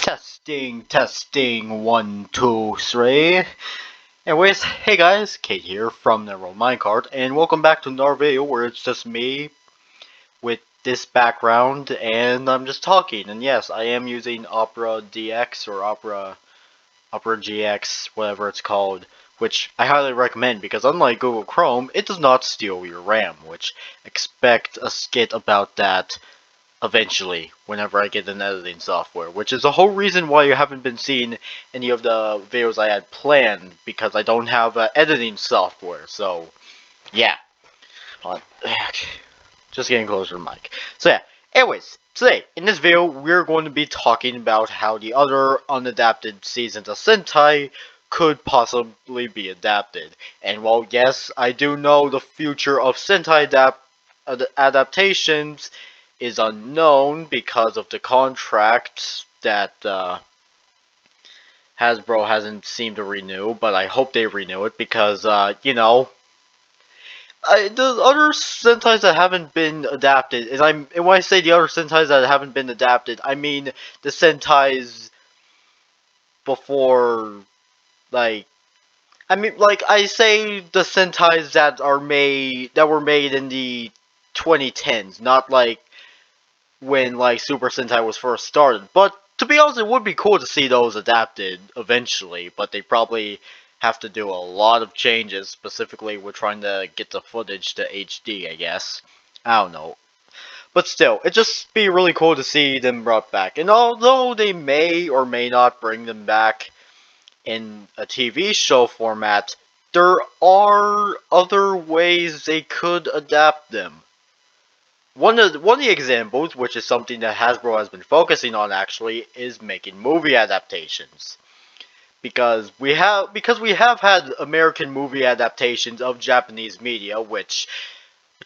Testing, 1, 2, 3. Anyways, hey guys, Kate here from the Roll Minecart, and welcome back to another video where it's just me with this background, and I'm just talking. And yes, I am using Opera DX or Opera GX, whatever it's called, which I highly recommend because unlike Google Chrome, it does not steal your RAM, which expect a skit about that eventually whenever I get an editing software, which is the whole reason why you haven't been seeing any of the videos I had planned, because I don't have editing software. So yeah, just getting closer to the mic. So yeah, anyways, today in this video we're going to be talking about how the other unadapted seasons of Sentai could possibly be adapted. And while yes, I do know the future of Sentai adaptations is unknown because of the contracts that Hasbro hasn't seemed to renew, but I hope they renew it because, the other Sentais that haven't been adapted, and when I say the other Sentais that haven't been adapted, I mean the Sentais before, like, I say the Sentais that were made in the 2010s, not like when like Super Sentai was first started. But to be honest, it would be cool to see those adapted eventually, but they probably have to do a lot of changes, specifically with trying to get the footage to HD, I guess. I don't know. But still, it'd just be really cool to see them brought back. And although they may or may not bring them back in a TV show format, there are other ways they could adapt them. One of the examples, which is something that Hasbro has been focusing on actually, is making movie adaptations. Because we have had American movie adaptations of Japanese media, which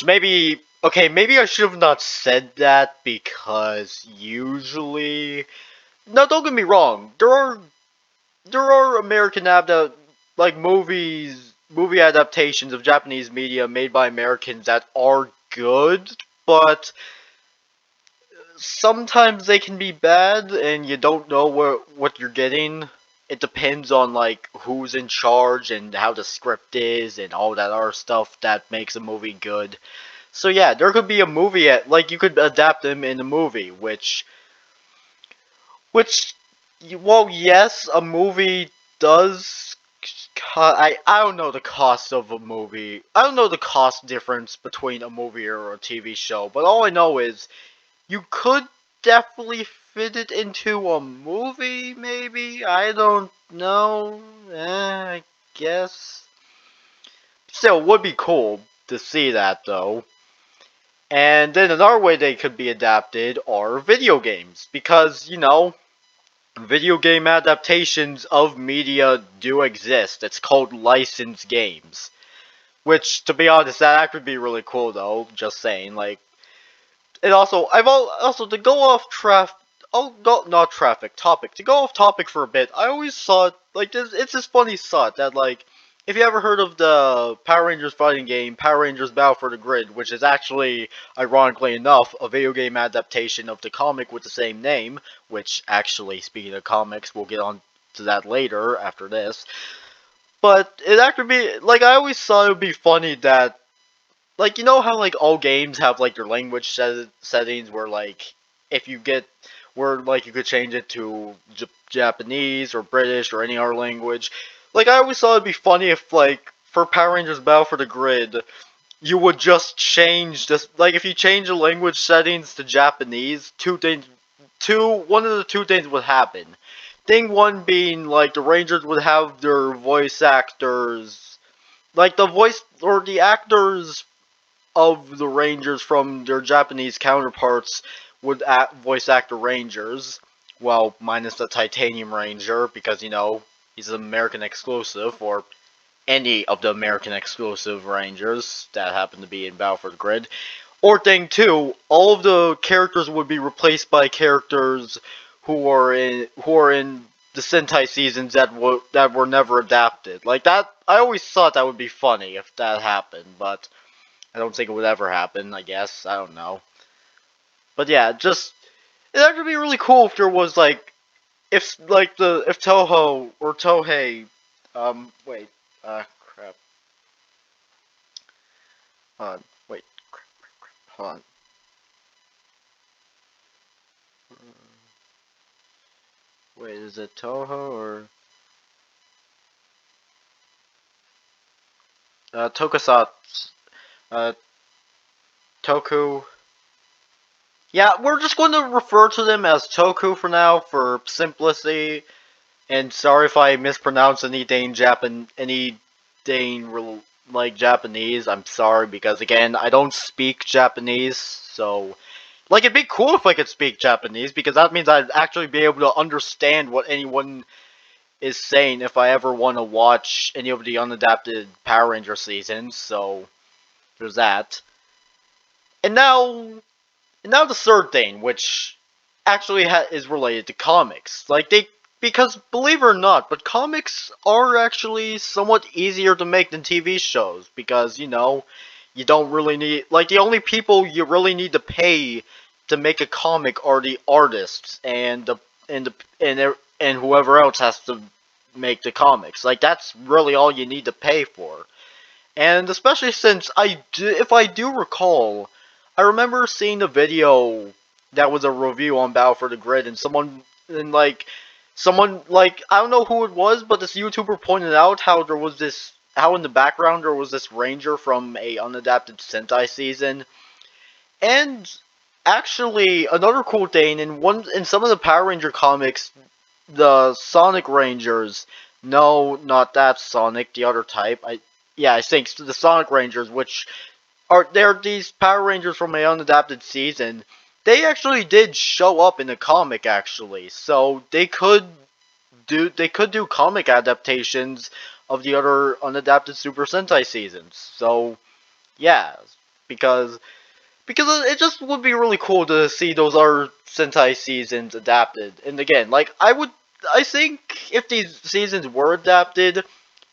maybe I should have not said that, because usually, no, don't get me wrong, there are American movie adaptations of Japanese media made by Americans that are good, but sometimes they can be bad and you don't know what you're getting. It depends on like who's in charge and how the script is and all that other stuff that makes a movie good. So yeah, there could be a movie like you could adapt them in a movie, which well, yes, a movie does. I don't know the cost of a movie. I don't know the cost difference between a movie or a TV show, but all I know is you could definitely fit it into a movie, maybe? I don't know. I guess. Still, would be cool to see that, though. And then another way they could be adapted are video games. Because, video game adaptations of media do exist. It's called licensed games. Which, to be honest, that actually be really cool, though. Just saying, like, and also, also to go off not traffic topic. To go off topic for a bit, I always thought like it's this funny thought that like if you ever heard of the Power Rangers fighting game, Power Rangers Battle for the Grid, which is actually, ironically enough, a video game adaptation of the comic with the same name, which actually, speaking of comics, we'll get on to that later after this. But it actually be like I always thought it would be funny that like, you know how like all games have like their language settings where like if you get where like you could change it to Japanese or British or any other language. Like I always thought it'd be funny if like for Power Rangers Battle for the Grid, you would just change this, like if you change the language settings to Japanese, one of the two things would happen. Thing one being like the Rangers would have their voice actors, like the voice or the actors of the Rangers from their Japanese counterparts would voice act the Rangers, well, minus the Titanium Ranger, because, he's an American exclusive, or any of the American exclusive Rangers that happen to be in Battle for the Grid. Or thing two, all of the characters would be replaced by characters who are in the Sentai seasons that were never adapted. Like that, I always thought that would be funny if that happened, but I don't think it would ever happen, I guess. I don't know. But yeah, it'd actually be really cool if there was, like, if Toho or Tohei, wait, crap, hold on, wait, hold on. Wait, is it Toho or Tokusatsu? Uh, Toku. Yeah, we're just going to refer to them as Toku for now, for simplicity. And sorry if I mispronounce anything like Japanese. I'm sorry because again, I don't speak Japanese, so like it'd be cool if I could speak Japanese because that means I'd actually be able to understand what anyone is saying if I ever want to watch any of the unadapted Power Ranger seasons. So there's that. And now the third thing, which actually is related to comics. Because believe it or not, but comics are actually somewhat easier to make than TV shows because you don't really need the only people you really need to pay to make a comic are the artists and whoever else has to make the comics. Like that's really all you need to pay for. And especially since if I do recall, I remember seeing a video that was a review on Battle for the Grid, and I don't know who it was, but this YouTuber pointed out how in the background there was this ranger from a unadapted Sentai season, and actually another cool thing in some of the Power Ranger comics, the Sonic Rangers. No, not that Sonic, the other type. I think the Sonic Rangers, which they're these Power Rangers from a unadapted season. They actually did show up in the comic actually, so they could do comic adaptations of the other unadapted Super Sentai seasons. So yeah, because because it just would be really cool to see those other Sentai seasons adapted. And again, I think if these seasons were adapted,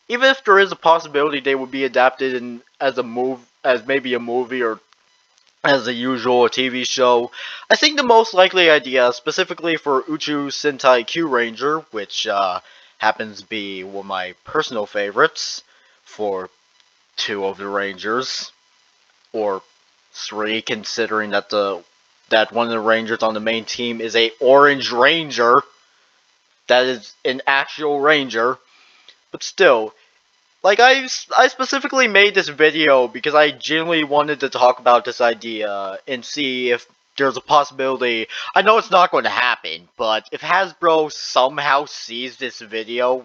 even if there is a possibility they would be adapted as maybe a movie or as the usual a TV show, I think the most likely idea, specifically for Uchu Sentai Q Ranger, which happens to be one of my personal favorites for two of the Rangers, or three, considering that one of the Rangers on the main team is a Orange Ranger, that is an actual Ranger, but still, I specifically made this video because I genuinely wanted to talk about this idea and see if there's a possibility. I know it's not going to happen, but if Hasbro somehow sees this video,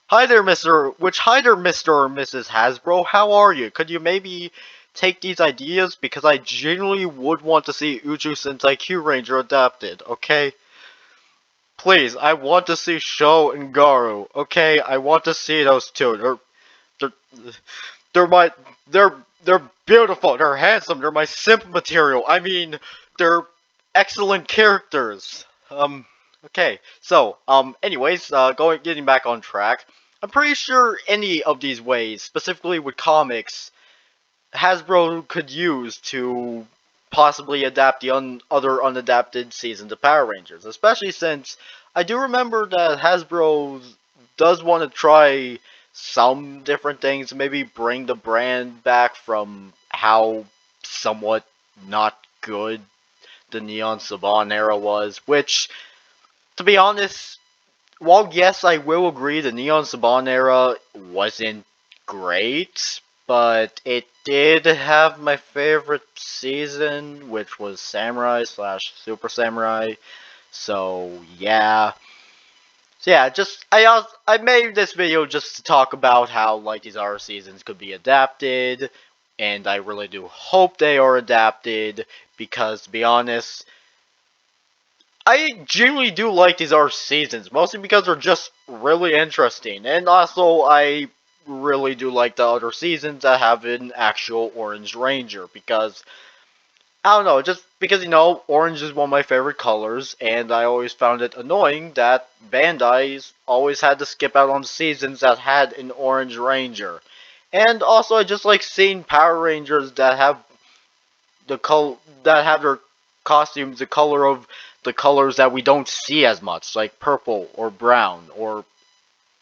hi there, Mr. or Mrs. Hasbro, how are you? Could you maybe take these ideas? Because I genuinely would want to see Uju Sentai Q Ranger adapted, okay? Please, I want to see Sho and Garu, okay? I want to see those two. They're, they're my, they're beautiful, they're handsome, they're my simp material. I mean, they're excellent characters. Okay. So, anyways, getting back on track. I'm pretty sure any of these ways, specifically with comics, Hasbro could use to possibly adapt the other unadapted seasons of Power Rangers. Especially since I do remember that Hasbro does want to try some different things, maybe bring the brand back from how somewhat not good the Neon Saban era was, which, to be honest, while yes, I will agree the Neon Saban era wasn't great, but it did have my favorite season, which was Samurai slash Super Samurai. So yeah. So yeah, I made this video just to talk about how these other seasons could be adapted, and I really do hope they are adapted because to be honest, I genuinely do like these art seasons, mostly because they're just really interesting, and also I really do like the other seasons that have an actual Orange Ranger, because, I don't know, just because, orange is one of my favorite colors, and I always found it annoying that Bandai's always had to skip out on seasons that had an Orange Ranger. And also, I just like seeing Power Rangers that have their costumes the colors that we don't see as much, like purple or brown or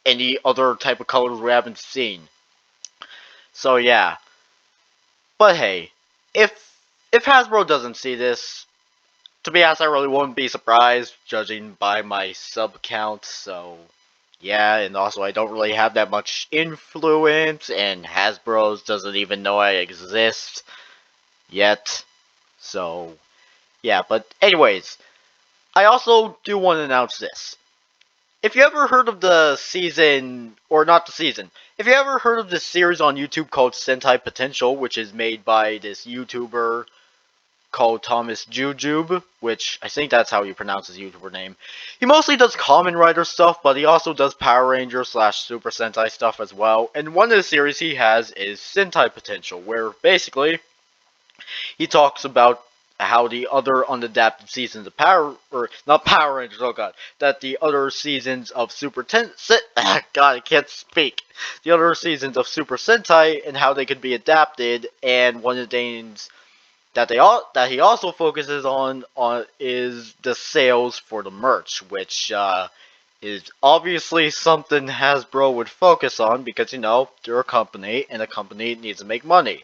any other type of colors we haven't seen. So yeah. But hey, if Hasbro doesn't see this, to be honest, I really wouldn't be surprised, judging by my sub count. So yeah, and also I don't really have that much influence, and Hasbro's doesn't even know I exist yet. So yeah, but anyways, I also do want to announce this. If you ever heard of the season, or not the season, if you ever heard of this series on YouTube called Sentai Potential, which is made by this YouTuber called Thomas Jujube, which I think that's how you pronounce his YouTuber name. He mostly does Kamen Rider stuff, but he also does Power Ranger slash Super Sentai stuff as well. And one of the series he has is Sentai Potential, where basically he talks about how the other unadapted seasons of Power, or not Power Rangers, oh god, that the other seasons of God, I can't speak. The other seasons of Super Sentai and how they could be adapted, and one of the things that he also focuses on is the sales for the merch, which is obviously something Hasbro would focus on because they're a company and a company needs to make money.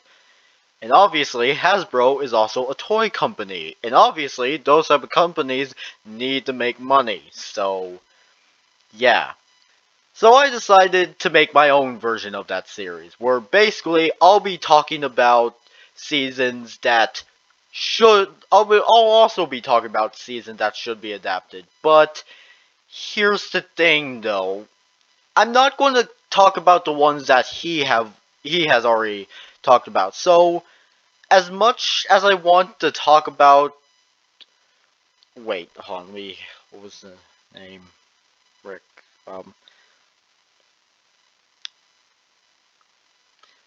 And obviously, Hasbro is also a toy company. And obviously, those type of companies need to make money. So, yeah. So I decided to make my own version of that series, where basically I'll be talking about seasons that I'll also be talking about seasons that should be adapted. But here's the thing, though. I'm not going to talk about the ones that he has already talked about. So as much as I want to talk about, wait, hold on, what was the name? Rick. Um.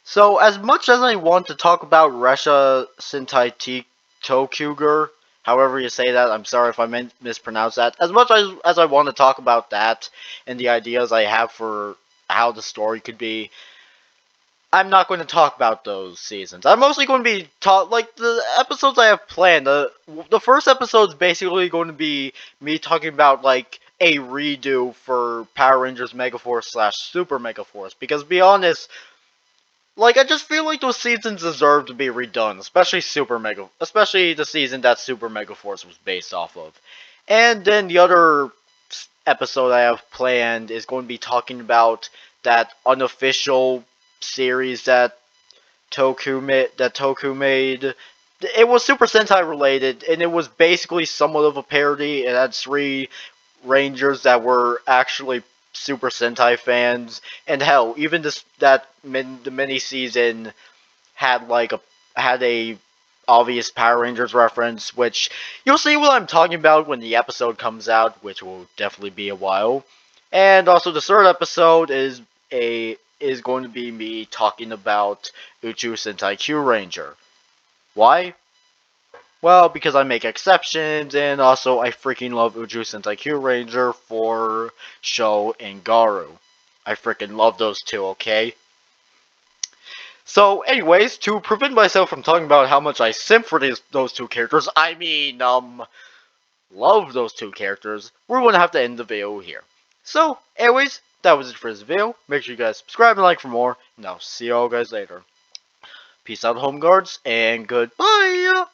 So as much as I want to talk about Resha Sentai Tokuger, however you say that, I'm sorry if I mispronounced that. As much as I want to talk about that and the ideas I have for how the story could be, I'm not going to talk about those seasons. I'm mostly going to be like the episodes I have planned. The first episode is basically going to be me talking about like a redo for Power Rangers Megaforce slash Super Megaforce. Because to be honest, like I just feel like those seasons deserve to be redone, especially the season that Super Megaforce was based off of. And then the other episode I have planned is going to be talking about that unofficial series that Toku made. It was Super Sentai related, and it was basically somewhat of a parody. It had three Rangers that were actually Super Sentai fans, and hell, even the mini season had had a obvious Power Rangers reference, which you'll see what I'm talking about when the episode comes out, which will definitely be a while. And also the third episode is going to be me talking about Uchu Sentai Q Ranger. Why? Well, because I make exceptions, and also I freaking love Uchu Sentai Q Ranger for Sho and Garu. I freaking love those two, okay? So, anyways, to prevent myself from talking about how much I simp for those two characters, love those two characters, we're going to have to end the video here. So, anyways, that was it for this video. Make sure you guys subscribe and like for more, and I'll see y'all guys later. Peace out, home guards, and goodbye!